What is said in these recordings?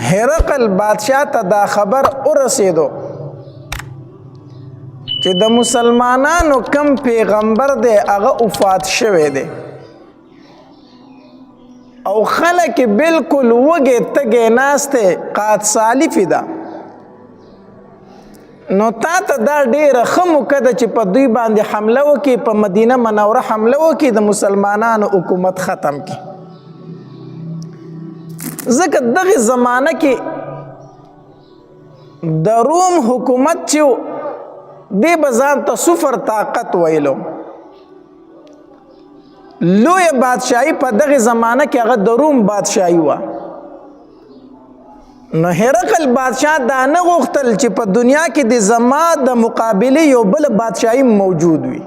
هرقل بادشاہ ته دا خبر ورسېدو چې د مسلمانانو کم پیغمبر دی هغه وفات شوی دی او خلک بالکل وږې تږې ناستې قات سالفې ده نو تا ته دا ډېره ښه موقع ده چې په دوی باندې حمله وکړي په مدینه منوره حمله وکړي د مسلمانانو حکومت ختم کړي ځکه دغه زمانه کې د روم حکومت چې دی به ځان ته صفر طاقت ویلو لویه بادشاهي په دغه زمانه کې هغه د روم بادشاهي وه نو هرقل بادشاه دا نه غوښتل چې په دنیا کې د زما د مقابلې یو بل بادشاهي موجود وي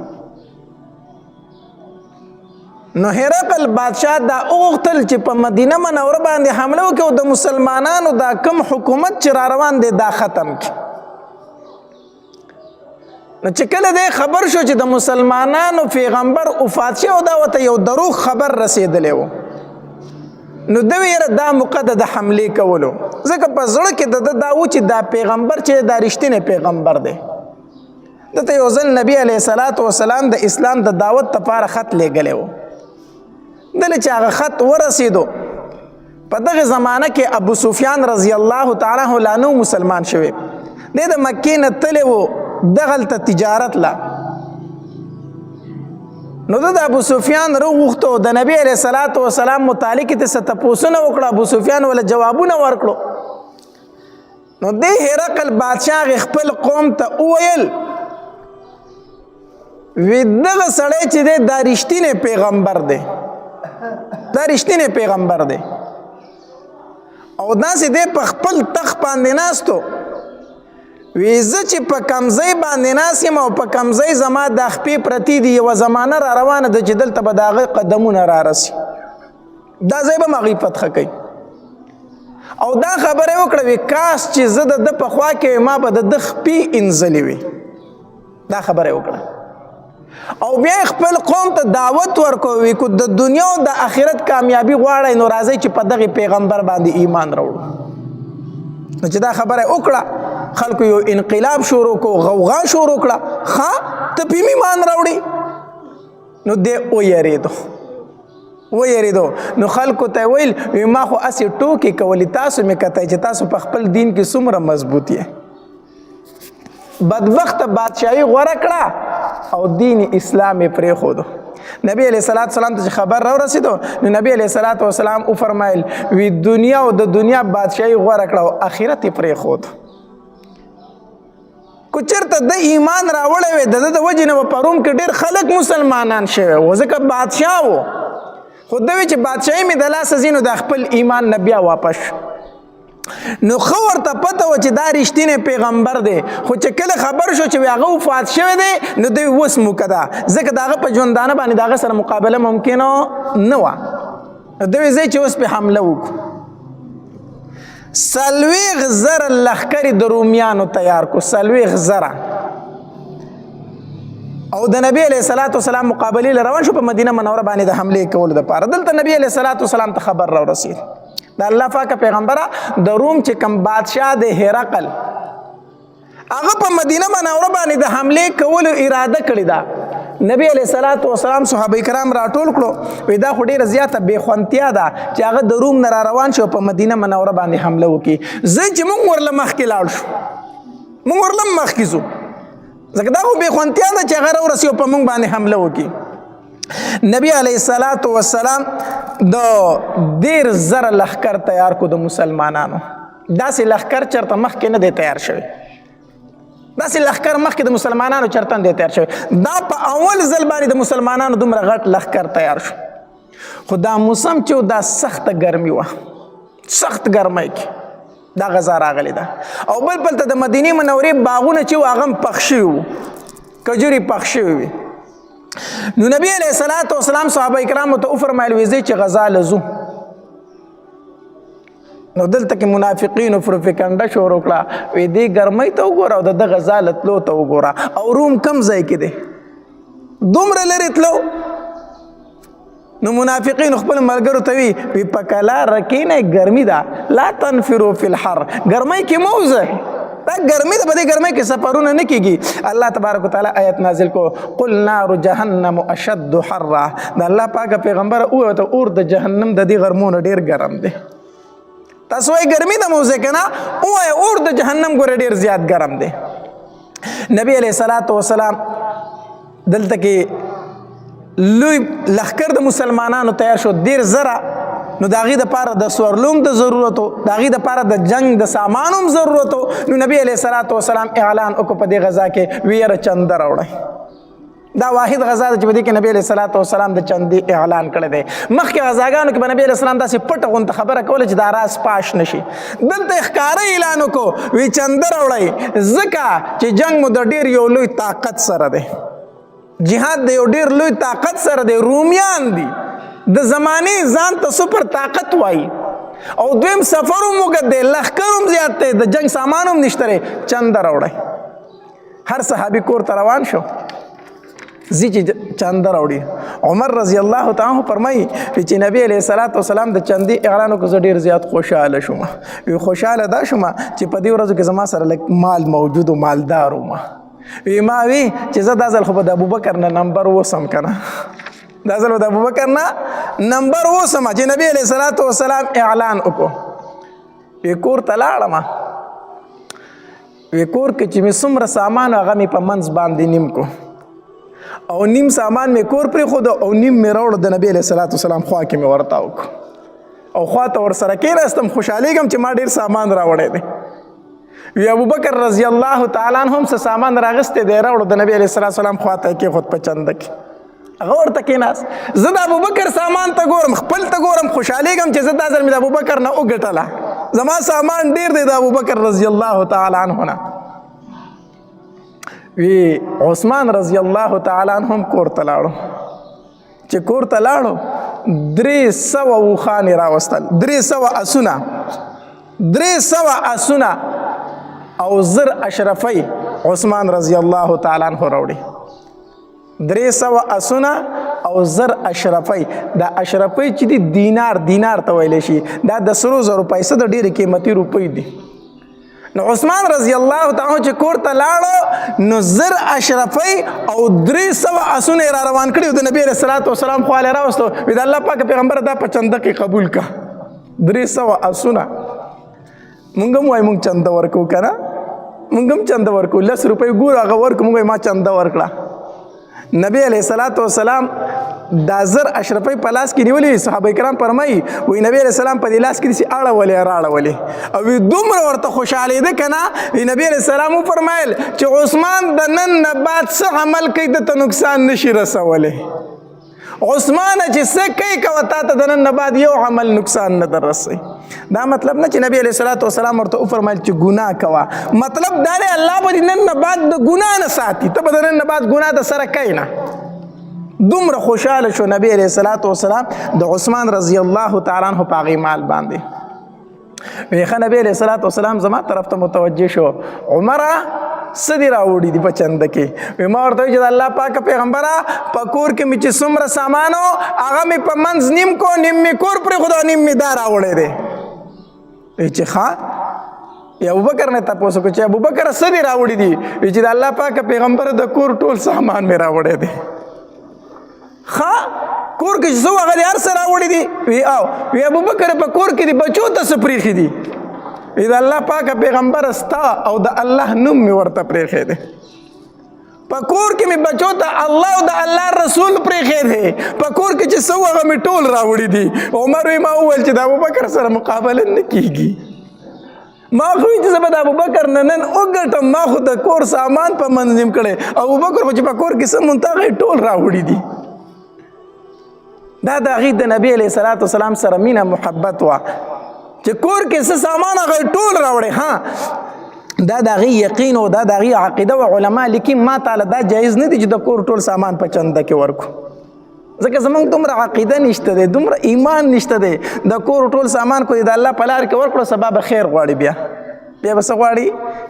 نو هرقل بادشاه دا غوښتل چې په مدینه منوره باندې حمله وکړي او د مسلمانانو دا کم حکومت چې را روان دی دا ختم کړي نو چې کله دی خبر شو چې د مسلمانانو پیغمبر وفات شوی او دا ورته یو دروغ خبر رسېدلی و نو ده ویره دا موقع ده د حملې کولو ځکه په زړه کې د ده دا و چې دا پیغمبر چې دا رښتینی پیغمبر دی دته یو ځل نبي علیه صلات وسلام د اسلام د دعوت لپاره خط لیږلی و دله چې هغه خط ورسېدو په دغه زمانه کې ابو سفیان رضی الله تعالی عنه مسلمان شوی دی د مکې نه تللی و دغلته تجارت لا نو د ابو سفیان وغوښتو د نبی علیه صلات وسلام متعلق ته څه تپوسونه وکړه ابو سفیان ولا جوابونه ورکړو نو د هرقل بادشاه خپل قوم ته وویل وی دغه سړی چې دی دا رښتینی پیغمبر دی دا رښتینی پیغمبر دی او داسې دی په خپل تخت باندې ناستو وی زه چې په کمزۍ باندې ناست یم او په کمزۍ زما دا خپې پرتې دي یوه زمانه را روانه ده چې دلته به د هغه قدمونه را رسي دا ځای به م هغوی فتحه کوي او دا خبره یې وکړه وی کاش چې زه د ده په خوا کې ما به د ده خپې انځلې وي دا خبره یې وکړه او بیا خپل قوم ته دعوت ورکوي وی که د دنیا او د آخرت کامیابي غواړئ نو راځئ چې په دغې پیغمبر باندې ایمان راوړو نو چې دا خبره یې وکړه خلکو یو انقلاب شروع کو غوغا شروع کړه ښه ته پې ایمان راوړي نو دی ویریدو نو خلکو ته ویل وی ما خو هسې ټوکې کولې تاسو مې کتی چې تاسو په خپل دین کې څومره مضبوط یې بدبخته بادشاهي غوره کړه او دین اسلام یې پرېښودو نبی علیه صلات وسلام ته چې خبر راورسېدو نو نبی علیه صلات وسلام وفرمایل وی دنیا او د دنیا بادشاهي غوره کړه او آخرت یې پرېښود کو چېرته د ایمان راوړی وی د ده د وجې نه به په روم کې ډېر خلک مسلمانان شوی و ځکه بادشاه و خو ده وی چې بادشاهي مې د لاسه ځي نو د خپل ایمان نه بیا واپس نو ښه ورته پته وه چې دا رښتینی پیغمبر دی خو چې کله خبر شو چې هغه وفات شوی دی نو دوی اوس موقع ده ځکه د هغه په ژوندانه باندې د هغه سره مقابله ممکنه نه وه نو دوی ځای چې اوس پې حمله وکړو 40,000 لښکرې د رومیانو تیار کو 40,000 او د نبی علیه صلات وسلام مقابلې له روان شو په مدینه منوره باندې د حملې کولو دپاره دلته نبی علیه صلات وسلام ته خبر راورسېد د الله پاکه پیغمبره د روم چې کوم بادشاه د هرقل هغه په مدینه منوره باندې د حملې کولو اراده کړې ده نبی علیه صلات وسلام صحابه کرام راټول کړو وی دا خو ډېره زیاته بېخوندتیا ده چې هغه د روم نه را روان شو په مدینه منوره باندې حمله وکړي زه چې موږ ورله مخکې لاړ شو موږ ورله مخکې ځو ځکه دا خو بېخوندتیا ده چې هغه راورسي او په موږ باندې حمله وکړي نبی علیه الصلاة والسلام د 10,000 لښکر تیار کو د مسلمانانو داسې لښکر چېرته مخکې نه دی تیار شوی داسې لښکر مخکې د مسلمانانو چېرته نه دی تیار شوی دا په اول ځل باندې د مسلمانانو دومره غټ لښکر تیار شو خو دا موسم چې دا سخته ګرمي وه سخت ګرمۍ کې دا غذا راغلی ده او بل ته د مدینې منورې باغونه چې وو هغه هم پخ شوي وو کجورې پخ شوي وي نو نبی علیه الصلاة والسلام صحابه کرامو ته وفرمایل وی ځئ چې غذا له ځو نو دلته کې منافقینو پروپیګنډه شروع کړه وی دې ګرمۍ ته وګوره او د ده غذا له تلو ته وګوره او روم کم ځای کې دی دومره لرې تلو نو منافقین خپل ملګرو ته وی په کلار کینه ګرمي ده لا تنفروا فی الحر ګرمۍ کې موزه دا ګرمي ده په دې ګرمۍ کې سفرونه نه کیږي الله تبارک وتعالی آیت نازل کو قل نار جهنم اشد حرا دا الله پاک پیغمبر او ته اور د جهنم د دې غرمونو ډیر ګرم دی تاسو یې ګرمي ده موزه کنه او اور د جهنم ګور ډیر زیات ګرم دی نبی علیہ الصلوۃ والسلام دلته کې لوی لخر د مسلمانانو تیار شو ډیر زرا نو داغي د پاره د سورلوم د ضرورتو داغي د پاره د جنگ د سامانوم ضرورتو نو نبی علیہ الصلوۃ والسلام اعلان وکړ په دې غزا کې ویره چند راوړی دا واحد غزا ده چې په دې کې نبی علیہ الصلوۃ والسلام د چندي اعلان کړی دی مخکې غزاګانو کې نبی علیہ السلام داسې پټه غونډه خبره کوله چې دا راز پاش نشي دلته ښکاره اعلان وکړو وی چند راوړی ځکه چې جنگ مو د ډیر یو لوی طاقت سره دی جهاد د یو ډیر لوی طاقت سره دی رومیان دي د زمانې ځان ته سپر طاقت وایي او دویم سفر هم وګد دی لښکر هم زیات دی د جنگ سامان هم نشته دی چنده راوړی هر صحابي کور ته روان شو زی چې چنده راوړي عمر رضی الله تعالی فرمایي چې نبی علیہ الصلوۃ والسلام د چندي اعلان وکړ زه ډیر زیات خوشاله شوم وی خوشاله دا شوم چې په دې ورځو کې زما سره لک مال موجود او مالدار وم وی ما وی چې زه دا ځل خو د ابوبکر نه نمبر وسم کنه دا ځل د ابوبکر نه نمبر وسم چې نبی علیہ الصلوۃ والسلام اعلان وکړ وی کور ته لاړم وی کور کې چې مې څومره سامان هغه مې په منځ باندې نیم کو او نیم سامان مې کور پرې خود او نیم مې راوړ د نبی علیہ الصلوۃ والسلام خوا کې مې ورته وکړ او خوا ته ور سره کېناستم خوشحالېږم چې ما ډېر سامان راوړی دی وی ابو بکر رضی الله تعالی عنہ هم څه سامان راغسته دی راوړ د نبی علیہ الصلوۃ والسلام خوا ته کې خود په چنده کې هغه ورته کېناست زه د ابو بکر سامان ته ګورم خپل ته ګورم خوشحالېږم چې زه دا ځل مې د ابو بکر نه وګټله زما سامان ډېر دی د ابو بکر رضی الله تعالی عنہ نه وی عثمان رضی الله تعالی عنہ هم کور ته لاړو چې کور ته لاړو 300 وخانې راوستل 300 اسونه 300 اسونه او زر اشرفی عثمان رضی الله تعالی عنہ راوړي 300 اسونه او زر اشرفی دا اشرفی چې دی دینار ته ویل شي دا د سرو زرو پیسې د ډېرې قیمتي روپۍ دي نو عثمان رضی الله تعالی چې کور ته لاړو نو زر اشرفی او 300 اسونه را روان کړي د نبی رسول الله والسلام خو له راوستو د الله پاک پیغمبر دا په چنده کې قبول کا 300 اسونه مونږ هم وای مونږ چنده ورکو کنه مونږ هم چنده ورکو 10 روپۍ ګور هغه ورکو مونږ ما چنده ورکړه نبی علیہ الصلوۃ والسلام دا زر اشرفی په لاس کې نیولې صحابه کرام فرمایي وی نبی علیہ السلام په دې لاس کې دي اړه ولې راړه ولې او دومره ورته خوشاله ده کنه نبی علیہ السلام فرمایل چې عثمان د نن نه بعد څه عمل کوي ته نقصان نشي رسولې عثمان چې څه کوي کوي ته د نن نه بعد یو عمل نقصان نه درسي دا مطلب نه چې نبی علیہ الصلوۃ والسلام ورته فرمایل چې ګناه کوا مطلب دا دی الله به نن نه بعد د ګناه نه ساتي ته به نن نه بعد ګناه د سره کوي نه دومره خوشاله شو نبی علیہ الصلوۃ والسلام د عثمان رضی الله تعالی عنہ په مال باندې ویخه نبی علیہ الصلوۃ والسلام زما طرف ته متوجه شو عمره سدی راوړي دی په چنده کې وی ما ورته چې الله پاک پیغمبره په کور کې مې چې څومره سامانو هغه مې په منځ نیم کو نیم مې کور پر خدا نیم مې دا راوړی دی چې ښه ابو بکر نه تاسو کو چې ابو بکر سدی راوړي دی چې الله پاک پیغمبر د کور ټول سامان مې راوړی دی ښه کور کې زو هغه هر څه راوړي دی وی ابو بکر په کور کې دی بچو ته سپریخي دی اذا الله پاک پیغمبر استا او د الله نوم می ورته پرېخې دی په کور کې می بچو ته الله او د الله رسول پرېخې دی په کور کې چې سو هغه می ټول راوړي دي عمر ما وویل چې د ابوبکر سره مقابله نه کیږي ما خو چې زه به د ابوبکر نن وګټم ما خو د کور سامان په منظم کړي ابوبکر چې په کور کې سم منتغه ټول راوړي دي دا د هغې د نبی علیہ الصلوۃ والسلام سره مینه محبت وه چې کور کې څه سامان هغه ټول راوړي ها دا د هغې یقین او دا د هغې عقیده و علما لیکي ما تعالی دا جایز نه دی چې د کور ټول سامان په چنده کې ورکو ځکه زمونږ دومره عقیده نشته دی دومره ایمان نشته دی د کور ټول سامان کو د الله په لار کې ورکړو سبا به خیر غواړي بیا بیا به څه غواړي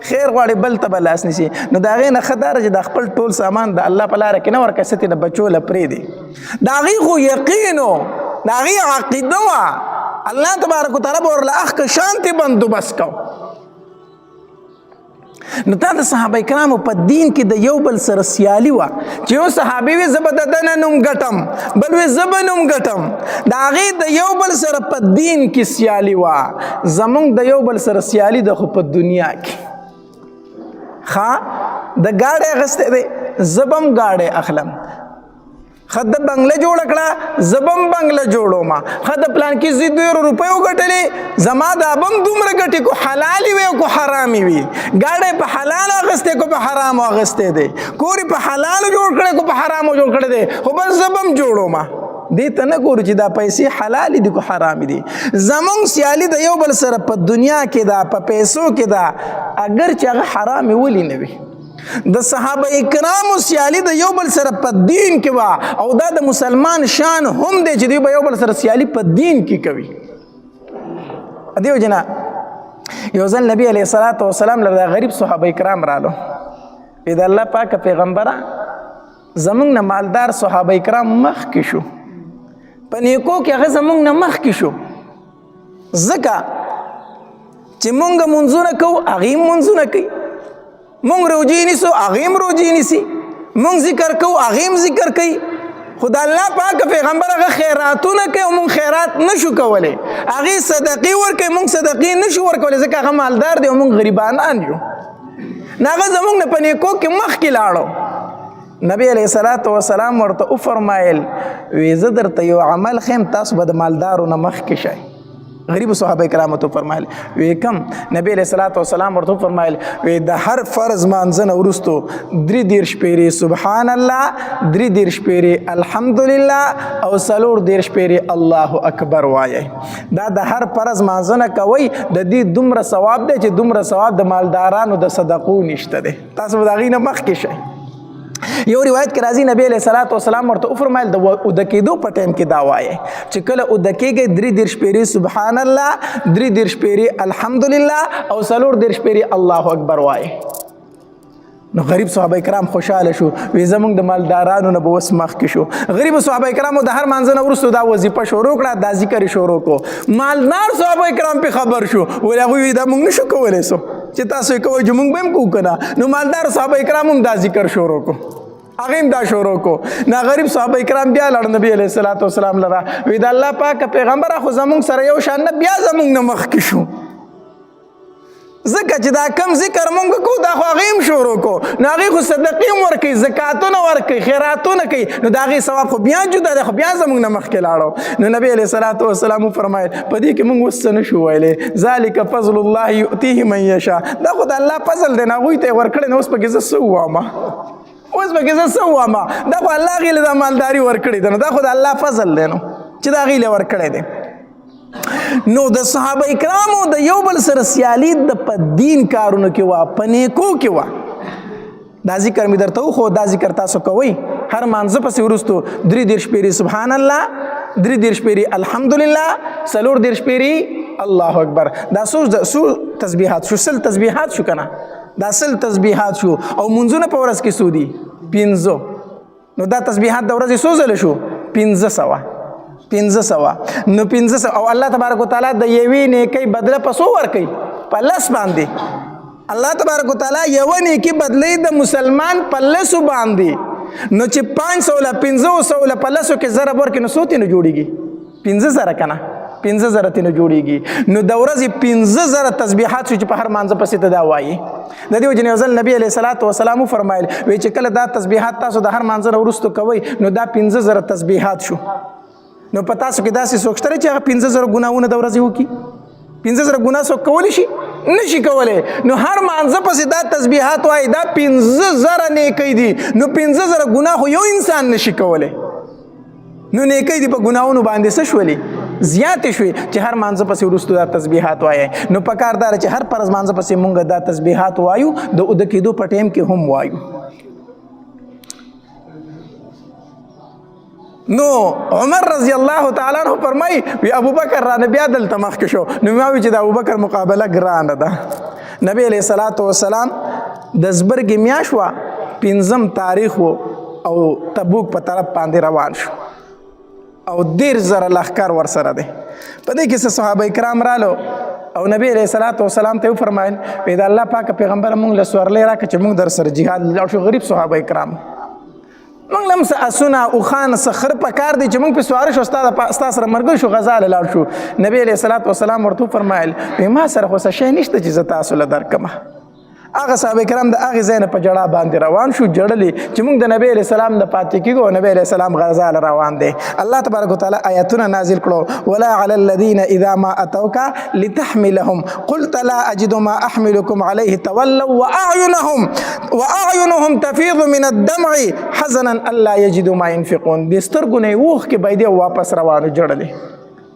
خیر غواړي بل ته به لاس نیسي نو د هغې نه ښه دا چې د خپل ټول سامان د الله په لاره کې نه ورکړي څه د بچو له پرېږدي د هغې خو یقین و د هغې عقیده وه الله تبارک وتعالی به ورله اخ شانتې بندوبست کو نو تا د صحابه کرامو په دین کې د یو بل سره سیالي وه چې یو صحابي وي زه به د ده نه نوم ګټم بل وي زه به نوم ګټم د هغې د یو بل سره په دین کې سیالي وه زمونږ د یو بل سره سیالي ده خو په دنیا کې ښه د ګاډی اخیستی دی زه به هم ګاډی اخلم ښه د بنګله جوړه کړه زه به هم بنګله جوړوم ښه د پلانکي زه 2 روپیو ګټلې زما دا به هم دومره ګټې کو حلالې وي او کو حرامې وي ګاډی په حلالو اخیستی کو په حرامو اخیستی دی کور یې په حلالو جوړ کړی کو په حرامو جوړ کړی دی خو بس زه به هم جوړوم دې ته نه ګورو چې دا پیسې حلالې دي کو حرامې دي زمونږ سیالي د یو بل سره په دنیا کې ده په پیسو کې ده اگر چې هغه حرامې ولې نه وي د صحابه کرامو سیالي د یو بل سره په دین کې وه او دا د مسلمان شان هم دی چې دوی به یو بل سره سیالي په دین کې کوي دې وجې نه یو ځل نبي علیه الصلاة وسلام له دا غریب صحابه کرام رالو د الله پاکه پیغمبره زمونږ نه مالدار صحابه کرام مخکې شو په نیکو کې هغه زمونږ نه مخکې شو ځکه چې مونږ منځونه کوو هغې هم منځونه کوي مونږ روجې نیسو هغې هم روجې نیسي مونږ ذکر کوو هغې هم ذکر کوي خو د الله پاکه پیغمبر هغه خیراتونه کوي او مونږ خیرات نشو کولی هغې صدقې ورکوي مونږ صدقې نشو ورکولی ځکه هغه مالدار دی او مونږ غریبانان یو نو هغه زمونږ نه په نیکو کې مخکې لاړو نبی علیه الصلاة وسلام ورته وفرمایل وی زه درته یو عمل ښیم تاسو به د مالدارو نه مخکې شئ غریب صحابه کرامو ته فرمایل وی کم نبی علیہ الصلوۃ والسلام ورته فرمایل وی د هر فرض مانځنه ورستو 3 شپېرې سبحان الله 3 شپېرې الحمدلله او 4 شپېرې الله اکبر وایي دا د هر فرض مانځنه کوي د دې دومره ثواب دی چې دومره ثواب د مالدارانو د صدقو نشته دی تاسو به د هغې نه مخکې شئ یو روایت کې راځي نبی علیہ الصلوۃ والسلام ورته وفرمایل د اوده کېدو په ټایم کې دا وایي چې کله اوده کېږئ 3 شپېرې سبحان الله 3 شپېرې الحمدلله او 4 شپېرې الله اکبر وایي نو غریب صحابه کرام خوشاله شو وی زمونږ د مالدارانو نه به اوس مخکې شو غریب صحابه کرامو د هر مانځه نه وروسته دا وظیفه شروع کړه دا ذکر یې شروع کړو مالدار صحابه کرام پې خبر شو ویل هغوی وی دا مونږ نشو کولی سو چې تاسو یې کوئ چې مونږ به هم کوو که نه نو مالدار صحابه کرام هم دا ذکر شروع کړو هغې هم دا شروع کړو نه غریب صحابه کرام بیا لاړ نبي علیه الصلاة وسلام لره وی د الله پاکه پیغمبره خو زمونږ سره یو شان نه بیا زمونږ نه مخکې شو ځکه چې دا کم ذکر مونږ کوو دا خو هغې هم شروع کړو نو هغې خو صدقې هم ورکوي زکاتونه ورکوي خیراتونه کوي نو د هغې ثواب خو بیا جدا دی خو بیا زمونږ نه مخکې لاړو نو نبي علیه الصلاة وسلام وفرمایل په دې کې مونږ اوس څه نشو ویلی ذلک فضل الله یؤتیه من یشاء دا خو د الله فضل دی نو هغوی ته یې ورکړی نو اوس پکې زه څه ووامه اوس پکې زه څه ووامه دا خو الله هغې له دا مالداري ورکړې ده نو دا خو د الله فضل دی نو چې د هغې له ورکړی دی نو د صحابه کرامو د یو بل سره سیالي د په دین کارونو کې وه په نیکو کې وه دا ذکر مې درته وښو دا ذکر تاسو کوئ هر مانځه پسې وروستو 3 شپېرې سبحان الله 3 شپېرې الحمدلله 4 شپېرې الله اکبر دا څو تسبیحات شو 100 تسبیحات شو که نه دا 100 تسبیحات شو او منځونه په ورځ کې څو دي 500 نو دا تسبیحات د ورځې څو ځله شو 500 نو 500 او الله تبارک وتعالی د یوې نیکۍ بدله په څو ورکوي په 10 باندې الله تبارک وتعالی یوه نیکي بدلوي د مسلمان په 10 باندې نو چې 500 له 500 له په 10 کې ضرب ورکړي نو څو تېنو جوړېږي 5,000 که نه 5,000 تېنو جوړېږي نو د ورځې 5,000 تسبیحات شو چې په هر مانځه پسې ته دا وایي د دې وجې نه یو ځل نبي علیه الصلاة وسلام وفرمایل وایي چې کله دا تسبیحات تاسو د هر مانځه نه وروستو کوئ نو دا 5,000 تسبیحات شو نو په تاسو کې داسې څوک شته چې هغه 5,000 ګناهونه د ورځې وکړي 5,000 ګناه څوک کولی شي نشي کولی نو هر مانځه پسې دا تسبیحات وایي دا 5,000 نیکۍ دي نو 5,000 ګناه خو یو انسان نشي کولی نو نیکۍ دي په ګناهونو باندې څه شولې زیاتې شوې چې هر مانځه پسې وروستو دا تسبیحات وایي نو پکار دا چې هر فرض مانځه پسې مونږ دا تسبیحات وایو د اوده کېدو په ټایم کې هم وایو نو عمر رضی الله تعالی عنہ فرمایي وی ابوبکر را نه بیا دلته مخکې شو نو ما وی چې د ابوبکر مقابله ګرانه ده نبی علیہ الصلوۃ والسلام د زبرګې میاشت وه 5 تاریخ و او تبوک په طرف باندې روان شو او 10,000 لښکر ورسره دی. په دې کې څه صحابه کرام رالو او نبی علیہ الصلوۃ والسلام ته وفرمایل وی د الله پاک پیغمبر مونږ له سورلې راکړه چې مونږ در سره جهاد لاړ شو. غریب صحابه کرام مونږ لم څه اسونه او خان څه خر په کار دی چې مونږ په سواره شو ستا سره مرګ شو غزا له لاړ شو. نبی علیہ الصلوۃ والسلام ورته فرمایل ما سره خو څه شی نشته چې زه تاسو له درکمه. هغه صحابه کرام د هغې ځای نه په جړا باندې روان شو جړلې چې موږ د نبی علیہ السلام نه پاتې کېږو او نبی علیہ السلام غزا له روان دی. الله تبارک وتعالی آیاتونه نازل کړو ولا علی الذین اذا ما اتوک لتحملهم قلت لا اجد ما احملكم عليه تولوا واعینهم تفیض من الدمع حزنا الا یجدوا ما ينفقون. د سترګو نه اوښ کې باید واپس روانو جړلې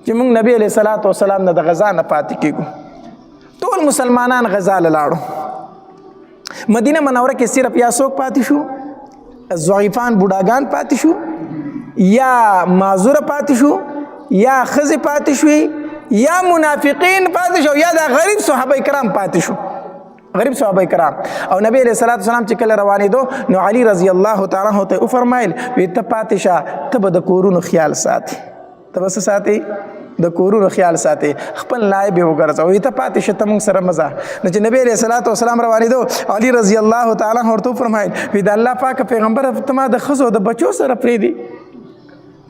چې موږ نبی علیہ الصلوۃ والسلام نه د غزا نه پاتې کېږو. ټول مسلمانان غزا له لاړو. مدینه منوره کې صرف یا څوک پاتې شو ضعیفان بوډاګان پاتې شو یا معذوره پاتې شو یا ښځې پاتې شوې یا منافقین پاتې شو یا د غریب صحابه کرام پاتې شو. غریب صحابه کرام او نبی علیہ الصلوۃ والسلام چې کله روانېدو نو علي رضی الله تعالی عنہ ته وفرمایل وی ته پاتې شه ته به د کورونو خیال ساتي ته به څه ساتي د کورونو خیال ساتي خپل نائب یې وګرځوي ته پاتې شه ته موږ سره مزه. نو چې نبی علیہ الصلوۃ والسلام روانېدو علي رضی الله تعالی عنہ ورته وفرمایل وی د الله پاک پیغمبر ته ما د ښځو د بچو سره پرېږدي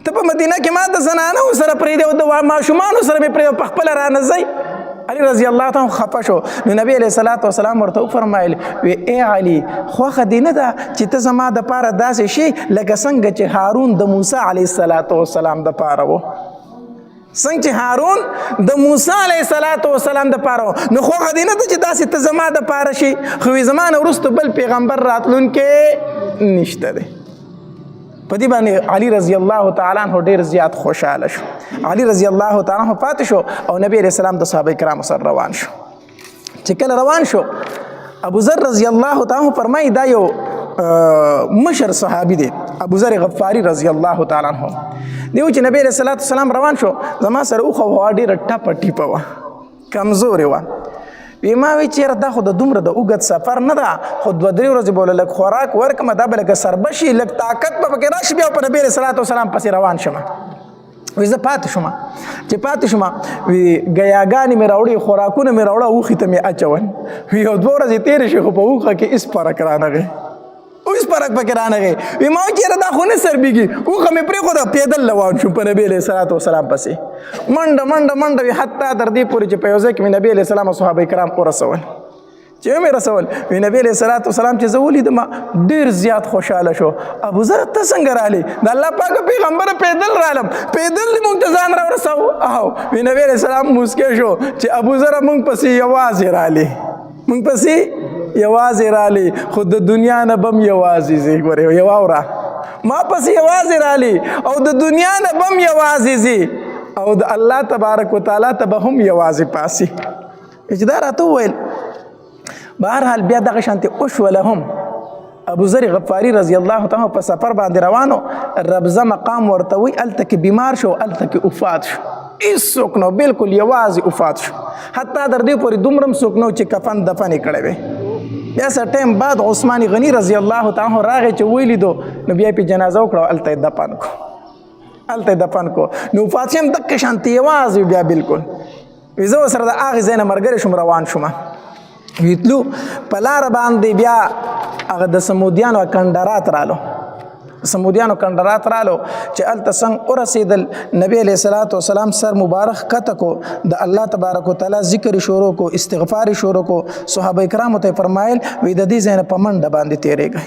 ته په مدینه کې ما د زنانو سره پرېږدي او د ماشومانو سره مې پرېږدي په خپله رانه ځئ. علي رضی الله تعالی خفه شو. نو نبی علیہ الصلوۃ والسلام ورته وفرمایل وی ای علي خوښه دې نه ده چې ته زما دپاره داسې شي لکه څنګه چې هارون د موسی علیه الصلوۃ والسلام دپاره و څنګه چې هارون د موسی علیه السلام دپاره و. نو خوښه دې نه ده چې داسې ته زما دپاره شي خو زما نه وروسته بل پیغمبر راتلونکی نشته دی. په دې باندې علي رضی الله تعالی عنہ ډېر زیات خوشحاله شو. علي رضی الله تعالی عنہ پاتې شو او نبی علیہ السلام د صحابه کرامو سره روان شو. چې کله روان شو ابو ذر رضی الله تعالی عنہ فرمایي دا یو مشر صحابي دی ابو ذر غفاری رضی الله تعالی عنہ دیو چې نبی علیہ السلام روان شو زما سره اوخه هوا ډېره ټپه ټیپه وه کمزورې وه. وی ما وی چیرې دا خو د دومره د اوږد سفر نه ده خو 2-3 ورځې به لږ خوراک ورکړم دا به لکه سربشي لږ طاقت به پکې راشي بیا په نبي علیہ السلام پسې روان شم. وی زه پاتې شوم چې پاتې شوم وی ګیاګانې مې راوړې خوراکونه مې راوړه اوښې ته مې اچول. وی یو 2 ورځې تېرې شي خو په اوښه کې هېڅ فرق رانغی اوس فرق پکې رانغی. وی ما چیرې دا خو نه سربېږي اوښه مې پرېښوده پیدل روان شوم په نبي علیہ السلام پسې منډه وي حتی تر دې پورې چې په یو ځای کې مې نبي علیہ السلام او صحابه کرام ورسول. چې ومې رسول وی نبي علیہ السلام چې زه ولیدم ډېر زیات خوشحاله شو. ابو ذر ته څنګه رالې د الله پاک پیغمبر پیدل رالم پیدل دې موږ ته ځان راورسوو او وی نبي علیہ السلام موسکی شو چې ابو ذر موږ پسې یوازې رالې موږ پسې یوازې رالې خو د دنیا نه بم یوازې ځي ګورې یو اوره ما پسې یوازې رالې او د دنیا نه بم یوازې ځي او د الله تبارک وتعالی ته به هم یوازې پاسي. چې دا راته وویل بهرحال بیا دغه شانتې وشوله هم ابو ذر غفاری رضی الله تعالی په سفر باندې روانو ربزه مقام ورته وی هلته کې بیمار شو هلته کې وفات شو. هېڅوک نو بلکل یوازې وفات شو. حتی در دې پورې دومره هم څوک نو چې کفن دفن یې کړی وی. بیا څه ټایم بعد عثمان غنی رضی الله تعالی عنہ راغی چې ولیدو نو بیا یې پې جنازه وکړه هلته یې دفن کړو هلته یې دفن کړو. نو وفات شي هم دقې شانتې یوازې بیا بلکل وی زه ورسره د هغې ځای نه ملګری شوم روان شوم. وی تلو په لاره باندې بیا هغه د سمودیانو کنډرات رالو چې هلته څنګه ورسېدل نبی علیہ الصلوۃ والسلام سر مبارک کته کو د الله تبارک وتعالی ذکر شروع کو استغفار شروع کو. صحابه کرامو ته فرمایل وی د دې ځای نه په منډه باندې تېرېږئ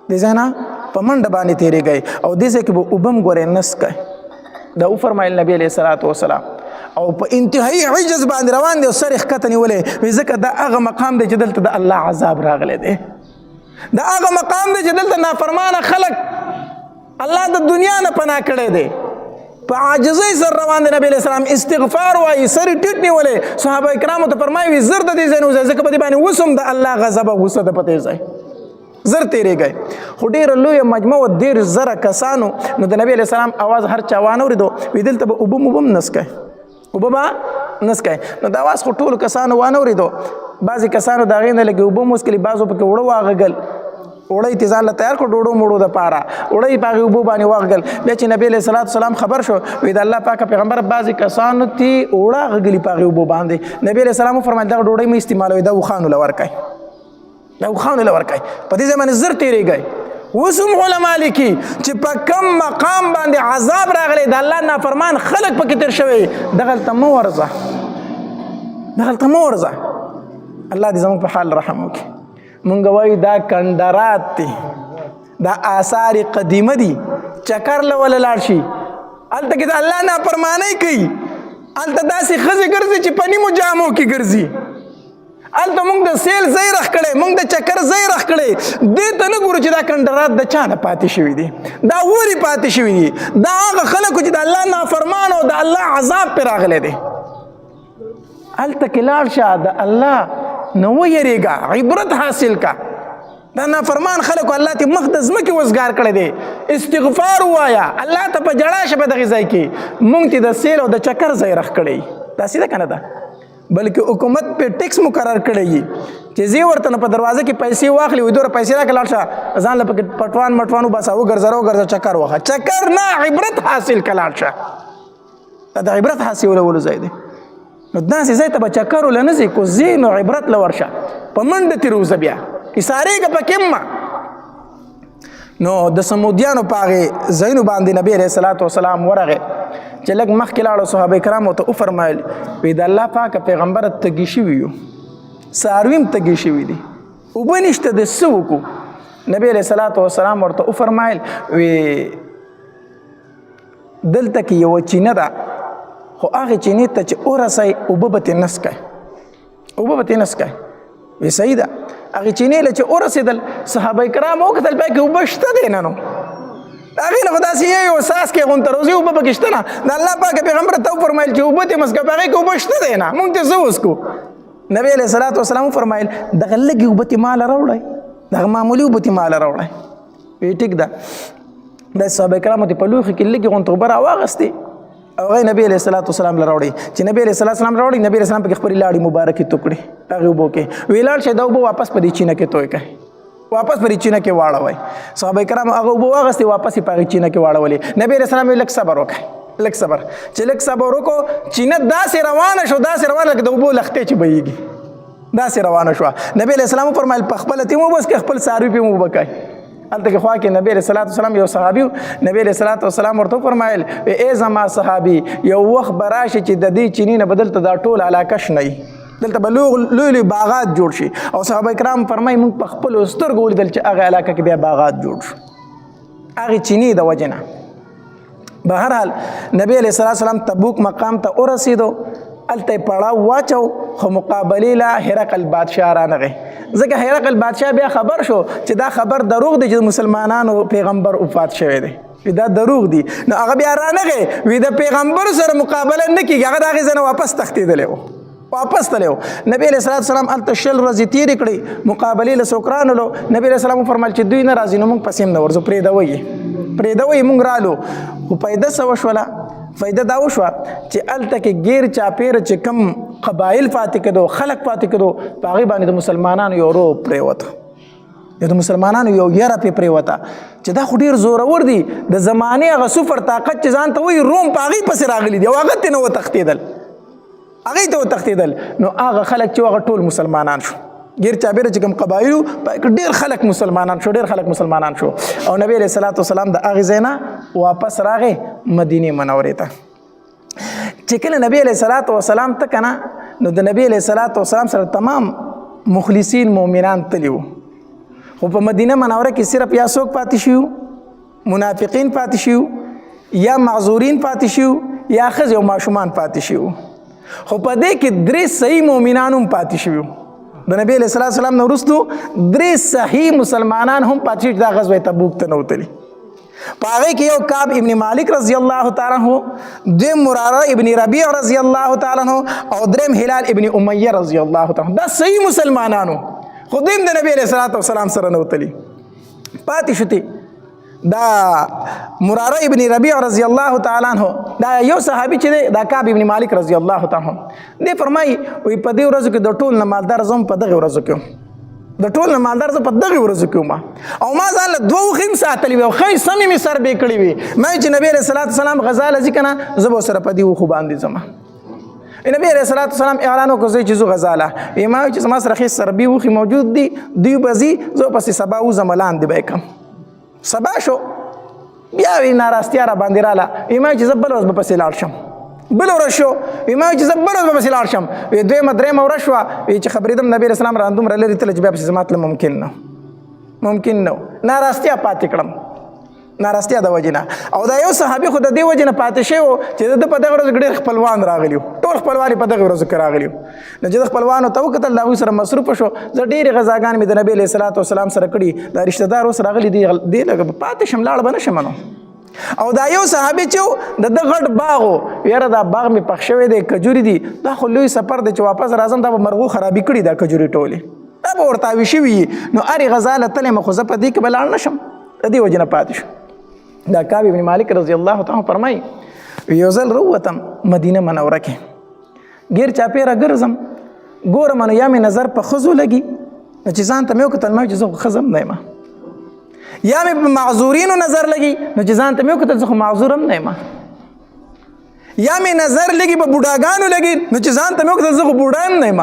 دې ځای نه په منډه باندې تېرېږئ او دې ځای کې به اوبه هم ګورئ نسکئ دا وفرمایل نبی علیہ الصلوۃ والسلام او په انتهایی عجز باندې روان دی او سر یې ښکته نیولی وی ځکه دا هغه مقام دی چې دلته د الله عذاب راغلی دی دا هغه مقام دی چې دلته نافرمانه خلک الله د دنیا نه پناه کړی دی په عاجزۍ سره روان دی. نبی علیہ السلام استغفار وایي سر یې ټیټ نیولی. صحابه کرامو ته فرمایي وي زر د دې ځای نه وځئ ځکه په دې باندې اوس هم د الله غضب او غصه ده په دې ځای زر تېرېږئ. خو ډېره لویه مجموعه 10,000 کسانو نو د نبی علیہ السلام اواز هر چا وانه اورېدو وي دلته به اوبه موبه هم نسکئ اوبه به نسکای. نو دا واس خو ټولو کسانو وانه اورېدو. بعضې کسانو د هغې نه لږې اوبه موسکلي، بعضو پکې اوړه واغږل، اوړه یې ځان له تیار کړو ډوډو موړو دپاره، اوړه یې په هغې اوبو باندې واغږل. بیا چې نبي علیه صلات وسلام خبر شو وایي د الله پاکه پیغمبر بعضې کسانو ته اوړه غږلي په هغې اوبو باندې. نبي علیه السلام وفرمیل دغه ډوډۍ مه استعمالوئ، دا اوښانو له ورکئ، دا اوښانو له ورکئ. په دې ځای باندې زر تېرېږئ. اوس هم علما لیکي چې په کم مقام باندې عذاب راغلی د الله نافرمان خلک پکې تېر شوی، دغلته مه ورځه، دغلته مه ورځه. الله دې زموږ په حال رحم وکړي. مونږ وایو دا کندرات دي، دا آثار قدیمه دي، چکر له وله لاړ شي هلته کې د الله نافرمانۍ کوي، هلته داسې ښځې ګرځي چې په نیمو جامو کې ګرځي، هلته مونږ د سیل ځای رخ کړی، مونږ د چکر ځای رخ کړی، دې ته نه ګورو چې دا کندرات د چا نه پاتې شوي دي، دا ولې پاتې شوي دي؟ دا هغه خلکو چې د الله نافرمان او د الله عذاب پرې راغلی دی. هلته کې لاړ شه، د الله نه ویریږه، عبرت حاصل کا. دا نافرمان خلکو الله ته مخ د ځمکې وزګار کړی دی. استغفار ووایه، الله ته په جړا شه په دغې ځای کې. مونږ ته د سیل او د چکر ځای رخ کړی، داسې ده که نه ده؟ بلکې حکومت پې ټیکس مقرر کړی وي چې زه ورته نه په دروازه کې پیسې واخلي، وایي دومره پیسې راکړه لاړ شه ځان له پکې پټوان مټوان وباسه، وګرځه چکر وخه. چکر نه، عبرت حاصل که لاړ شه. دا د عبرت حاصلولو ځای دی. نو داسې ځای ته به چکر وله نه ځې، کو ځې نو عبرت له ورشه، په منډه ترې وځه، بیا ایسارېږه پکې مه. نو د سمودیانو په هغې ځایونو باندې نبي علیه صلات وسلام ورغی چې لږ مخکې لاړو، صحابه کرامو ته وفرمایل وایي د الله پاکه پیغمبره تږي شوي یو، څاروي هم تږي شوي دي، اوبه نشته د څه وکړو؟ نبي علیه صلات وسلام ورته وفرمایل وی دلته کې یوه چینه ده، خو هغې چینې ته چې ورسئ اوبه به ترې نسکئ، اوبه به ترې نسکئ. وی صحیح ده. هغې چینې له چې ورسېدل صحابه کرام وکتل پای کې اوبه شته دی نه نو، هغې نه خو داسې یو څاڅکې غونته روزي اوبه پکې شته نه. د الله پاکه پیغمبر ته وفرمیل چې اوبه ترې مسکه، په هغې کې اوبه شته دی نه، مونږ ته څه وڅکو؟ نبي علیه صلات وسلام وفرمیل دغه لږې اوبه ترې ماله راوړئ، دغه معمولي اوبه ترې ماله راوړئ. وی ټیک ده. د صحابه کرامو ته په لوښي کې لږې غونته اوبه راواغستې او هغه نبی علیه صلات وسلام له راوړئ. چې نبی علیه صلات وسلام راوړئ، نبی علیه السلام پکې خپلې لاړې مبارکې تو کړې په هغې اوبو کې. وی لاړ شئ دا اوبه واپس په دې چینه کې توی کړئ، واپس په دې چینه کې واړوئ. صحابه کرامو هغه اوبه واغستې، واپس یې په هغې چینه کې واړولې. نبی علیه السلام لږ صبر وکړئ، لږ صبر. چې لږ صبر وکړو، چینه داسې روانه شو، داسې روانه لکه د اوبو لښتې چې بهیږي، داسې روانه شوه. نبی علیه السلام وفرمیل په خپله ترې وبس کړئ، خپل څاروي پرې اوبه کوئ. هلته کې خوا کې نبی علیه صلات وسلام یو صحابي و، نبی علیه صلات وسلام ورته وفرمیل ای زما صحابي، یو وخت به راشي چې د دې چینې نه به دلته دا ټول علاقه شنه وي، دلته به لوی لوی باغات جوړ شي. او صحابه کرام فرمایي موږ په خپلو سترګو ولیدل چې هغه علاقه کې بیا باغات جوړ شو، هغې چینې د وجې نه. بهرحال نبی علیه صلات وسلام تبوک مقام ته ورسېدو، هلته یې پړاو واچو، خو مقابلې له هرقل بادشاه رانغی. ځکه هرقل بادشاه بیا خبر شو چې دا خبر دروغ دی چې مسلمانانو پیغمبر وفات شوی دی، دا دروغ دی. نو هغه بیا رانغی، وی د پیغمبر سره مقابله نه کېږي، هغه د هغې ځای نه واپس تښتېدلی و، واپس تللی و. نبی علیه صلات وسلام هلته 20 ورځې تېرې کړې، مقابلې له څوک رانلو. نبی علیه السلام وفرمیل چې دوی نه راځي نو موږ پسې هم نه ورځو، پرېږدوئ یې، پرېږدوئ یې، موږ رالو. خو فایده څه وشوله؟ فایده دا وشوه چې هلته کې غیر چاپېره چې کم قبایل پاتې کېدو، خلک پاتې کېدو، په هغې باندې د مسلمانانو یو روب پرېوته، د مسلمانانو یو یره پرې پرېوته چې دا خو ډېر زورور دي، د زمانې هغه صفر طاقت چې ځان ته وایي روم په هغې پسې راغلي دي او هغه ترې نه وتښتېدل، هغې ته وتښتېدل. نو هغه خلک چې هغه ټول مسلمانان شو، غیر چاپېره چې کوم قبایلو ډېر خلک مسلمانان شو، ډېر خلک مسلمانان شو. او نبی علیه صلات وسلام د هغې ځای نه واپس راغی مدینې منورې ته. چې کله نبی علیه صلات وسلام ته که نه، نو د نبی علیه صلات وسلام سره تمام مخلصین مؤمنان تلي وو، خو په مدینه منوره کې صرف یا څوک پاتې شوي، منافقین پاتې شوي، یا معذورین پاتې شوي، یا ښځې او ماشومان پاتې شوي. خو په دې کې 3 صحیح مؤمنان هم پاتې شوي. د نبی علیه صلات وسلام نه وروستو 3 صحیح مسلمانان هم پاتې شوي چې دا غزوه تبوک ته نه وتلي. په هغې کې یو کعب ابن مالک رضی الله تعالی عنه، دویم مراره ابن ربیع رضی الله تعالی عنه، او دریم هلال ابن امیه رضی الله تعالی عنه. دا صحیح مسلمانانو، خو دویم د نبی علیه صلات وسلام سره نه وتلي، پاتې شوتې. دا مراره ابن ربیع رضی الله تعالی عنه دا یو صحابي چې دی دا کعب ابن مالک رضی الله تعالی عنه دی فرمایي وایي په دې ورځو کې د ټول نه مالدار زه هم په دغې ورځو کې د ټول نه مالدار زه په دغې ورځو کې وم او ما ځان له دوه وښې هم ساتلي وي او ښې سمې مې سر بې کړې وي ما چې نبي علیه صلات وسلام غذا له ځي که نه زه به ورسره په دې وښو باندې ځم نبي علیه صلات وسلام اعلان وکړ زه چې زه غذا له ما وایي چې زما سره ښې سربي وښې موجود دي دوی به ځي زه پسې سبا وځم لاندې به یې کړم سبا شو بیا وی ناراستیا را باندې راله ما چې زه بله ورځ به پسې لاړ شم بله ورځ شو ما چې زه بله ورځ به پسې لاړ شم دویمه درېیمه ورځ شوه چې خبرېدم نبي علیه السلام را دومره لرې تله چې بیا پسې زما تله ممکن نه ناراستیا پاتې کړم ناراستیا د وجې نه او دا یو صحابي خو د دې وجې نه پاتې شوی و چې د په دغه ورځ ډېر خپلوان راغلي وو ټول خپلوان یې په دغه ورځو کې راغلي وو نو چې د خپلوانو ته وکتل د هغوی سره مصروفه شو زه ډېرې غذاګانې مې د نبي علیه صلات وسلام سره کړي دا رشته دار اوس راغلي دي لږ پاتې شم لاړ به نه شم نو او دا یو صحابي چې د ده غټ باغ و یاره دا باغ مې پخ شوی دی کجوري دي دا خو لوی سفر دی چې واپس راځم دا به مرغو خرابي کړي دا کجوري ټولې دا به ورته اوي شوي نو هرې غذا له تلې مه خو زه په دې کې به لاړ نه شم د دې وجې نه پاتې شو دا کعب ابن مالک رضی الله تعالی فرمایي یو ځل راووتم مدینه منوره کې ګیر چاپېره ګرځم ګورم نو یا مې نظر په ښځو لګي نو چې ځان ته مې وکتل ما چې زه خو ښځه هم نه یم یا مې په معذورینو نظر لګي نو چې ځان ته مې وکتل زه خو معذور هم نه یم یا مې نظر لګي په بوډاګانو لګي نو چې ځان ته مې وکتل زه خو بوډا هم نه یم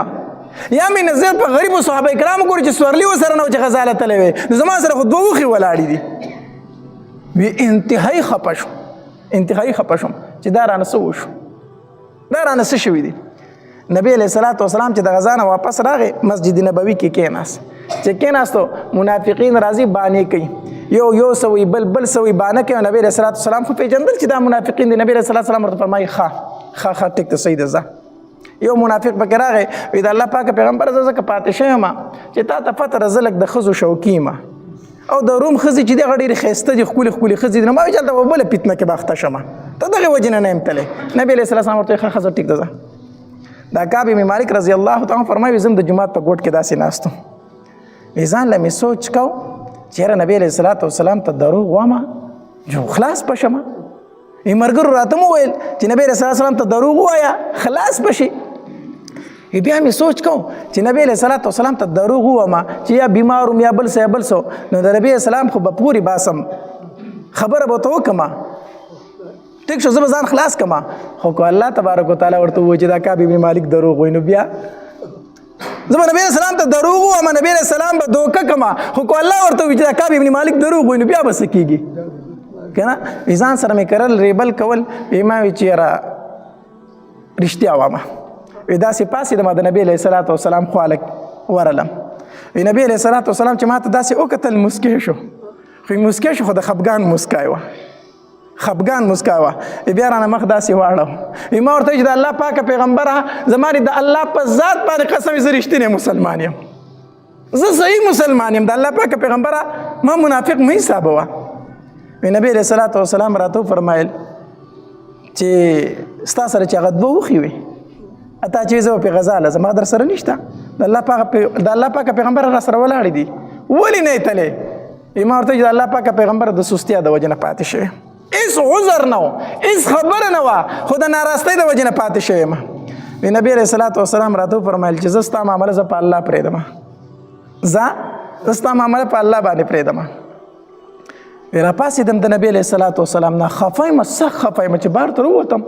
یا مې نظر په غریبو صحابه کرامو ګوري چې سورلي ورسره نه و چې غذا له تللی وی نو زما سره خو دوه وښې ولاړې دي وی انتهایي خفه شوم چې دا رانه څه وشو دا رانه څه شوي دي نبی علیه صلات وسلام چې د غذا نه واپس راغی مسجد نبوي کې کېناست چې کېناستو منافقین راځي بانې کوي یو سوی بل سوی بانه کوي نبی علیه صلات وسلام خو پېژندل چې دا منافقین دي نبی علیه صلات وسلام ورته فرمایي ښه ټیک ته صحیح ده ځه یو منافق پکې راغی وی د الله پاکه پیغمبر زه ځکه پاتې شوی یم چې تا ته پته ده زه لږ د ښځو شوقي یم او د روم ښځې چې دغه ډېرې ښایسته دي ښکلې ښځې دي نو ما ویل چې هلته به بله فتنه کې به اخته شمه ته دغې وجې نه یم تللی نبي علیه السلام ورته وایي ښه ښځه ټیک ده ځه دا کعب ابن مالک رضی الله تعالی فرمایي زه هم د جومات په ګوټ کې داسې ناست وم ځان له مې سوچ کو چې یاره نبي علیه الصلاة والسلام ته دروغ وامه جو خلاص به شمه ملګرو راته مو ویل چې نبي علیه السلام ته دروغ ووایه خلاص به شي بیا مې سوچ کو چې نبی علیه صلات وسلام ته دروغ ووامه چې یا بیمار وم یا بل څه نو د نبي اسلام خو به پورې باسم خبره به ورته وکړمه ټیک شو زه به ځان خلاص کړمه خو که الله تبارک وتعالی ورته ووایي چې دا کعب ابن مالک دروغ وایي نو بیا زه به نبی اسلام ته دروغ ووامه نبی علیه السلام به دوکه کړمه خو که الله ورته ووایي چې دا کعب ابن مالک دروغ وایي نو بیا به څه کېږي که نه ځان سره مې کرل ریبل کول ما وایي چې یاره رښتیا وامه داسې پاسېدم د نبي علیه صلات وسلام خواله ورلم نبي علیه صلات وسلام چې ما ته داسې وکتل مسکی شو خو مسکی شو خو د خفګان مسکای وه بیا رانه مخ داسې واړو ما ورته وایي چې د الله پاکه پیغمبره زما د الله په ذات باندې قسم زه رښتینی مسلمان یم زه صحیح مسلمان یم د الله پاکه پیغمبره ما منافق مه حسابوه نبي علیه صلات وسلام راته وفرمایل چې ستا سره چې هغه دوه وښې وي اته چې زه په غزا لازم ما در سره نشته د الله پاکه پیغمبر را سره ولاړ دي ولې نه تلې ما ورته د الله پاکه پیغمبر د سستیا د وجه نه پاتې شوی هیڅ عذر نه و هیڅ خبره نه وه خو د ناراستۍ د وجه نه پاتې شوی یم نبي علیه صلات وسلام راته وفرمیل چې زه ستا معامله زه په الله پرېږدم زه ستا معامله په الله باندې پرېږدم راپاسېدم د نبي علیه صلات وسلام نه خفه یم سخت خفه یم چې بهر ته راووتم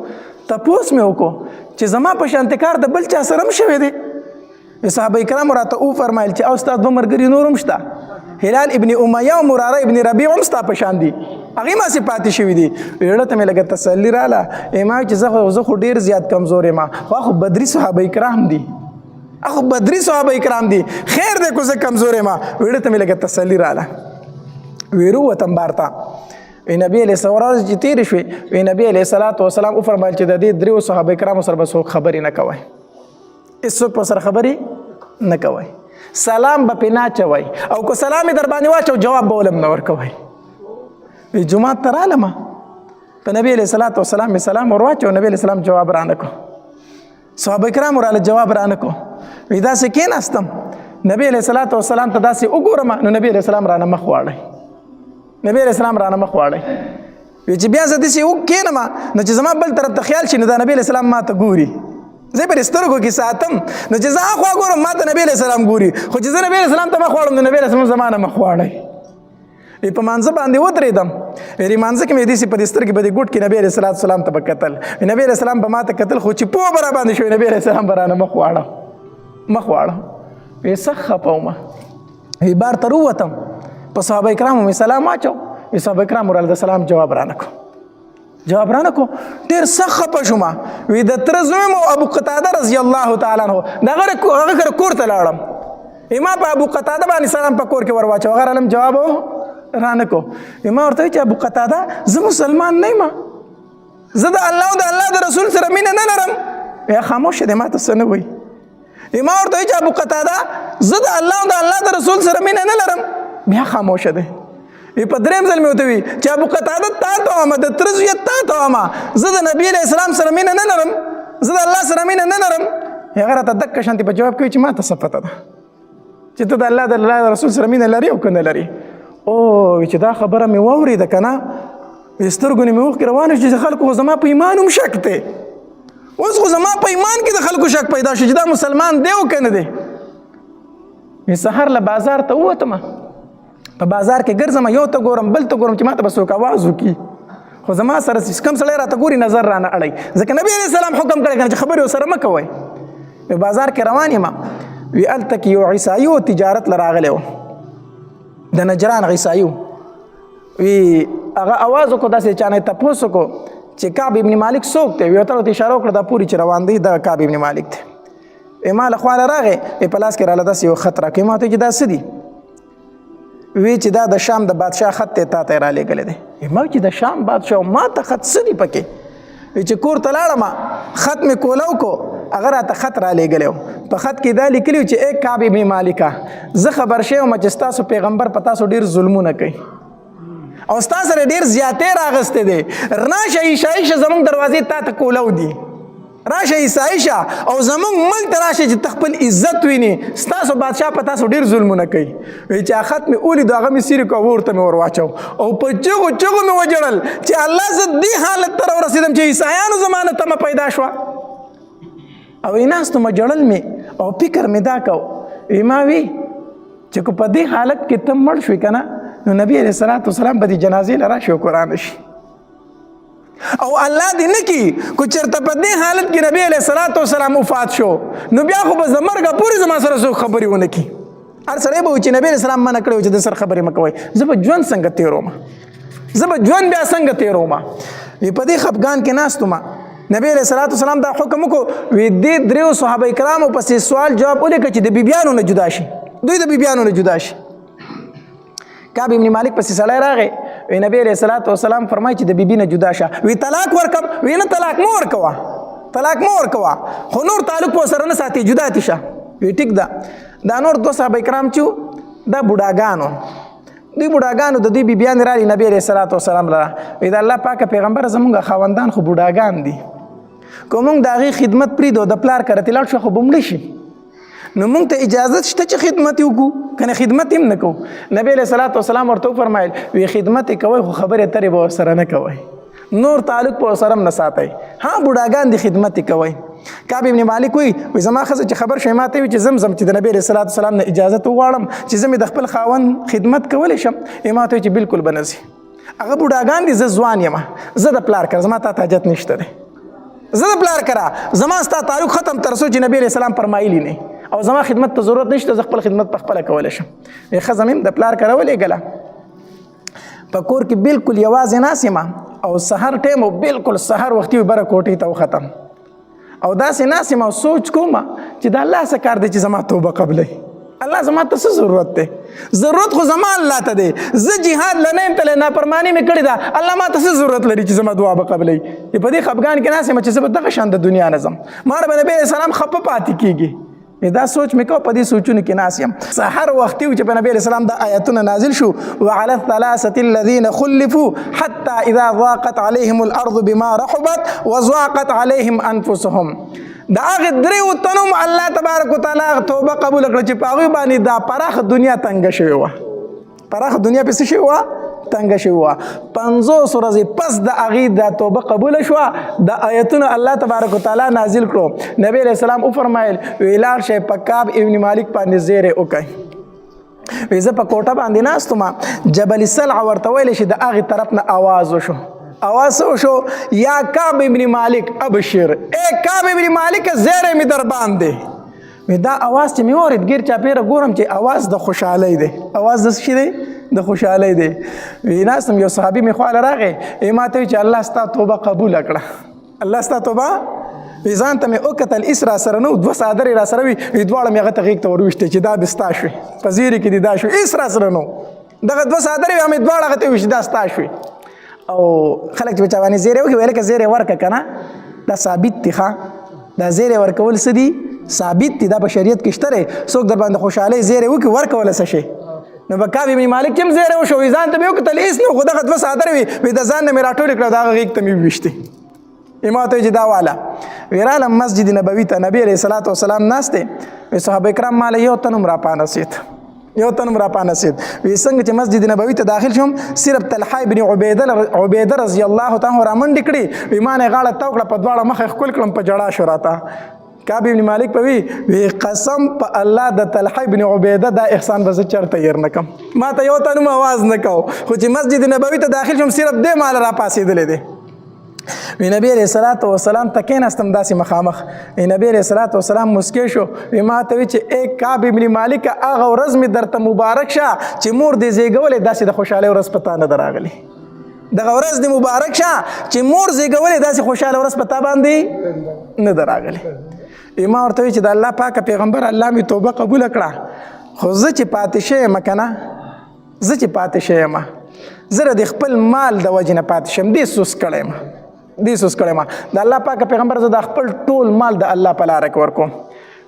تپوس مې وکړو چې زما په شانتې کار د بل چا سره هم شوی دی صحابه کرامو راته وفرمایل چې او ستا دوه ملګري نور هم شته هلال ابن امیه او مراره ابن ربیع هم ستا په شان دي هغې ماسې پاتې شوي دي زړه ته مې لږه تسلي راله ما چې زه خو ډېر زیات کمزور یم خو خو بدري صحابه کرام دي خیر دی که زه کمزور یم زړه ته مې لږه تسلي راله وروتم بار ته نبی علیه ورځ چې تېرې شوې نبی علیه صلات وسلام وفرمایل چې د دې دریو صحابه کرامو سره به څوک خبرې نه کوئ هېڅوک په سره خبرې نه کوئ سلام به پرې نه اچوئ او که سلام یې در باندې واچو جواب به ولم نه ورکوئ جومات ته رالمه په نبی علیه صلات وسلام مې سلام ور واچو نبی علیه السلام جواب رانه کړو صحابه کرامو راله جواب رانه کړو داسې کېناستم نبی علیه صلات وسلام ته داسې وګورم نو نبی علیه السلام رانه مخ واړی نبی علیه السلام رانه مخ واړی چې بیا زه داسې کښېنم نو چې زما بل طرف ته خیال شي نو دا نبي علیه السلام ما ته ګوري، زه یې پر سترګو کې ساتم، نو چې زه اخوا ګورم ما ته نبي علیه السلام ګوري، خو چې زه نبي علیه السلام ته مخ واړم نو نبي علیه السلام زما نه مخ واړی. په مانځه باندې ودرېدم، مانځه کې مې داسې په دې سترګې په دې ګوټ کې نبي علیه السلام ته به کتل، نبي علیه السلام به ما ته کتل، خو چې پوه به را باندې شوی نبي علیه السلام به رانه مخ واړه. سخت خفه ومه. بار ته ووتم، په صحابه کرامو مې سلام واچو، صحابه کرامو راله د سلام جواب رانه کو، ډېر سخت خفه شوم. د تره زوی مو ابو قتاده رضی الله تعالی عنه د هغه کره کور ته لاړم، ما په ابو قتاده باندې سلام په کور کې ور واچو، هغه رالم جواب رانه کو. ما ورته ویل چې ابو قتاده زه مسلمان نه یم، زه د الله او د الله د رسول سره مینه نه لرم. خاموشه دی، ما ته څه نه وایي. ما ورته ویل چې ابو قتاده زه د الله او د الله د رسول سره مینه نه لرم، بیا خاموشه دی. په درېیم ځل مې ورته وي چې ابو قتاده تا ته وایم، د تره زویه تا ته وایم، زه د نبي علیه السلام سره مینه نه لرم، زه د الله سره مینه نه لرم. هغه راته دقه شانتې په جواب کوي چې ما ته څه پته ده چې ته د الله د رسول سره مینه لري او که نه لري. چې دا خبره مې واورېده که نه، سترګو نه مې اوښکې روانې شو چې خلکو خو زما په ایمان هم شک دی، اوس خو زما په ایمان کې د خلکو شک پیدا شو چې دا مسلمان دی او که نه دی. سهار له بازار ته ووتم، په بازار کې ګرځم، یو ته ګورم بل ته ګورم چې ما ته به څوک اواز وکړي، خو زما سره کم سړی راته ګوري نظر رانه اړوي، ځکه نبي علیه السلام حکم کړی که نه چې خبرې ورسره مه کوئ. بازار کې روان یم، هلته کې یو عیسایي و تجارت له راغلی و، د نجران عیسایي و. هغه اواز وکړو، داسې چا نه یې تپوس وکړو چې کعب ابن مالک څوک دی؟ یو تړ ورته اشاره وکړه دا پورې چې روان دی دغه کعب ابن مالک دی. ما له خوا راغی، په لاس کې راله داسې یو خط راکوي، ما ورته چې دا څه دي؟ چې دا د شام د بادشاه خط دی، تا ته یې رالیږلی دی. ما چې د شام بادشاه ما ته خط څه دي پکې؟ چې کور ته لاړم، خط مې کولو کو، هغه راته خط رالیږلی و، په خط کې دا لیکلي و چې ای کعب ابن مالکه، زه خبر شوی وم چې ستاسو پیغمبر په تاسو ډېر ظلمونه کوي او ستا سره ډېر زیاتې راغستی دی، راشه عیسایي شه زموږ دروازې تا ته کولو دي، راشه عیسایي شه او زموږ ملک ته راشه چې ته خپل عزت ویني، ستاسو بادشاه په تاسو ډېر ظلمونه کوي. چې خط مې ولیدو، هغه مې څیرې کړو، ورته مې ور واچو او په چغو چغو مې وجړل چې الله زه دې حالت ته راورسېدم چې عیسایانو زما نه تمه پیدا شوه. او ناستو مې جړل مې او فکر مې دا کو، ما وی چې که په دې حالت کې ته مړ شوې که نه، نو نبي علیه السلام به دې جنازې له راشي او قرآن شي، او الله دې نه کي که چېرته په دې حالت کې نبي علیه السلام وفات شو، نو بیا خو به زه مرګه پورې زما سره څوک خبرې ونه کړي. هر سړی به وایي چې نبي علیه السلام منع کړی و چې د سر خبرې مه کوئ، زه به ژوند څنګه تېروم، زه به ژوند بیا څنګه تېروم. په دې خفګان کې ناست وم، نبی علیه السلام دا حکم وکړو، دې دریو صحابه کرامو پسې سوال جواب ولیکه چې د بیبیانو نه جدا شي، دوی د بیبیانو نه جدا شي. کعب ابن مالک پسې سړی راغی، نبی علیه السلام فرمایي چې د بیبي نه جدا شه. طلاق ورکم؟ نه طلاق مه ورکوه، طلاق مه ورکوه، خو نور تعلق په سره نه ساتي، جدا دې شه. ټیک ده. دا نور دوه صحابه کرام چې دا بوډاګانو، دوی بوډاګانو د دوی بیبیانې راغلي نبي علیه السلام لره، د الله پاکه پیغمبره زمونږ خاوندان خو بوډاګان دي، که موږ د هغې خدمت پرېږدو د پلار کره تې لاړ شو خو به مړه شي، نو موږ ته اجازه شته چې خدمت یې وکړو که نه خدمت هم نه کوو. نبي علیه السلام ورته وفرمایل خدمت یې کوئ خو خبرې اترې به ورسره نه کوئ، نور تعلق په ورسره هم نه ساتئ، ها بوډاګان دي خدمت یې کوئ. کعب ابن مالک وایي زما ښځه چې خبر شوی ما ته وي چې زم چې د نبي علیه السلام نه اجازت وغواړم چې زه مې د خپل خاوند خدمت کولی شم، ما ته وایي چې بالکل به نه ځي، هغه بوډاګان دي، زه ځوان یم، زه د پلار کره زما تا ته حاجت نشته دی، زه د پلار کره زما ستا تعلق ختم تر څو چې نبي علیه السلام فرمایلي نه، او زما خدمت ته ضرورت نشته، زه خپل خدمت په خپله کولی شم. ښځه مې د پلار کره ولېږله، په کور کې بالکل یوازې ناست یم او سحر ټایم و، بالکل سحر وختي وي بره کوټې ته وختم او داسې ناست یم او سوچ کوم چې د الله څه کار دی چې زما توبه قبلوي، الله زما ته څه ضرورت دی؟ ضرورت خو زما الله ته دی، زه جهاد له نه یم تللی، نافرماني مې کړې ده، الله ما ته څه ضرورت لري چې زما دعا به قبلوي؟ په دې خفګان کې ناست یم چې زه به دغه شان د دنیا نه ځم، ما به نبي علیه السلام خفه پاتې کېږي. دا سوچ مې کوه، په دې سوچونو کې ناست یم. سحر وختي و چې په نبي علیه السلام دا آیتونه نازل شو، وعلى الثلاثة الذين خلفوا حتى اذا ضاقت عليهم الارض بما رحبت وضاقت عليهم انفسهم. دا هغه دریو تنو الله تبارک وتعالی توبه قبول کړه چې په هغوی باندې دا پراخه دنیا تنګه شوې وه، پراخه دنیا پسې شوې وه تنګ شوی وه 50 ورځې پس د هغې دا توبه قبوله شوه د آیتونه الله تبارک وتعالی نازل کړو نبی علیه السلام وفرمایل وی لاړ شئ په کعب ابن مالک باندې زیری وکئ وی زه په کوټه باندې ناست وم جبل سلع ورته ویلی شي د هغې طرف نه آواز وشو آواز وشو یا کعب ابن مالک ابشر ای کعب ابن مالک زیری می در باندې دا اواز چې مې اورېد ګیر چاپېره ګورم چې اواز د خوشحالۍ دی اواز د څه شي دی د خوشحالۍ دی وی ناست یو صحابي مې خواله راغی ما ته وی چې الله ستا توبه قبوله کړه الله ستا توبه وی ځان ته مې وکتل ایس را سره نه و 2 څادرې را سره وي دواړه مې هغه ته غېږ ته ور وویشتې چې دا دې ستا شوې په زیري کې دې دا شوې ایس را سره نه و دغه 2 څادرې وې مې دواړه هغه ته وویشتې دا ستا شوې او خلک چې په چا باندې زیری وکړي ویل که زیری ورکړه که نه دا ثابت دي ښه دا زیری ورکول څه دي ثابت دي دا په شریعت کې شته دی څوک در باندې خوشحالۍ زیری وکړي ورکولی څه شي نو په کعب ابن مالک چې هم زیری وشو وي ځان ته مې وکتل هېڅ نه خو دغه 2 څادرې وي د ځان نه مې راټولې کړه د هغه غېږ ته مې وویشتې ما ته وایي چې دا واله وی رالم مسجد نبوي ته نبي علیه الصلاة والسلام ناست دی وی صحابه کرام ماله یو تن هم راپانسېد وی څنګه چې مسجد نبوي ته داخل شوم صرف طلحه ابن عبیده رضی الله تعالی رامنډې کړې وی ما نه غاړه تاو کړه په دواړه مخه ښکل کړم په جړا شو راته کعب ابن مالک په وی قسم په الله د طلحه ابن عبیده دا احسان به زه چېرته هېر نه کړم ما ته یو تن هم اواز نه کو خو چې مسجد نبوي ته داخل شوم صرف دې ماله راپاسېدلی دی وی نبی علیه الصلاة والسلام ته کېناستم داسې مخامخ وی نبی علیه الصلاة والسلام مسکې شو وی ما ته وی چې ای کعب ابن مالک هغه ورځ مې درته مبارک شه چې مور دې زیږولې داسې د خوشحالۍ ورځ په تا نه ده راغلې دغه ورځ دې مبارک شه چې مور زیږولې داسې خوشحاله ورځ په تا باندې نه ده راغلې ما ورته وی چې د الله پاکه پیغمبر الله مې توبه قبوله کړه خو زه چې پاتې شوی یم که نه زه چې پاتې شوی یم زه د خپل مال د وجې نه پاتې شم دې سوس کړی یم د الله پاک پیغمبر زه د خپل ټول مال د الله په لاره کې ورکوم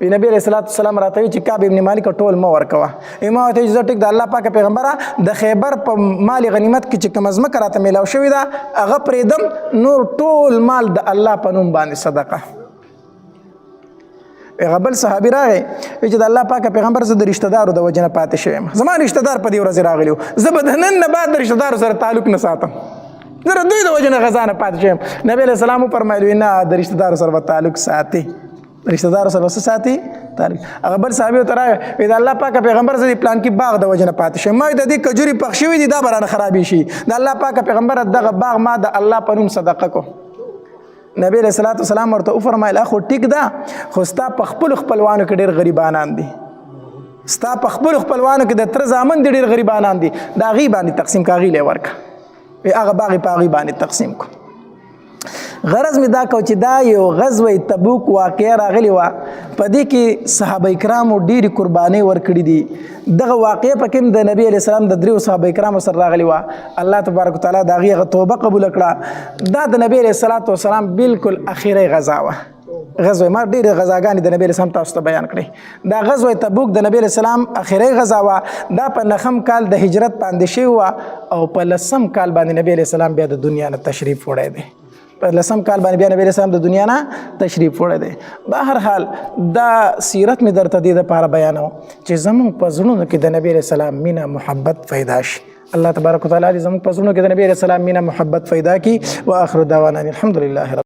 وی نبی علیه الصلاة والسلام راته وی چې کعب ابن مالک ټول مه ورکوه ما ورته وی چې زه ټیک د الله پاک پیغمبره د خیبر په مال غنیمت کې چې کومه ځمکه راته میلاو شوې ده هغه پرېږدم نور ټول مال د الله په نوم باندې صدقه هغه بل صحابي راغی وی چې د الله پاک پیغمبر زه د رشته دارو د وجې نه پاتې شوی یم زما رشته دار په دې ورځې راغلي وو زه به د نن نه بعد د رشته دارو سره تعلق نه ساتم زه د دوی د وجې نه غذا نه پاتې شوم نبي علیه السلام وفرمایل وی نه د رشته دارو سره به تعلق ساتي رشته دارو سره به څه ساتي تعلق هغه بل صحابي ورته راغی وی د الله پاک پیغمبر زه د پلان کې باغ د وجې نه پاتې شوم ما د دې کجوري پخ شوي دي دا به رانه خرابې شي د الله پاک پیغمبر دغه باغ ما د الله په نوم صدقه کو نبی علیه الصلاة والسلام ورته وفرمایل خو ټیک ده خو ستا په خپلو خپلوانو کې ډېر غریبانان دي ستا په خپلو خپلوانو کې د تره زامن دي ډېر غریبانان دي د هغې باندې تقسیم که هغې لی ورکړه هغه باغ په هغې باندې تقسیم کو غرض مې دا کو چې دا یو غزوه تبوک واقعه راغلی وه په دې کې صحابه کرامو ډېرې قربانۍ ورکړي دي دغه واقعه په کې د نبي علیه السلام د 3 صحابه کرامو سره راغلی وه الله تبارک وتعالی د هغې هغه توبه قبوله کړه دا د نبي علیه الصلاة والسلام بالکل اخیری غزا وه غزوه ما ډېرې غزاګانې د نبی علیه السلام تاسو ته بیان کړئ دا غزوه تبوک د نبی علیه السلام اخیری غزا وه دا په 9 کال د هجرت باندې شوې وه او په 10 کال باندې نبی علیه السلام بیا د دنیا نه تشریف وړی دی په 10 کال باندې بیا نبی علیه السلام د دنیا نه تشریف وړی دی به هر حال دا سیرت مې درته دې دپاره بیانوم چې زموږ په زړونو کې د نبی علیه السلام مینه محبت پیدا شي الله تبارک وتعالی دې زموږ په زړونو کې د نبی علیه السلام مینه محبت پیدا کړي واخر دعوانا الحمدلله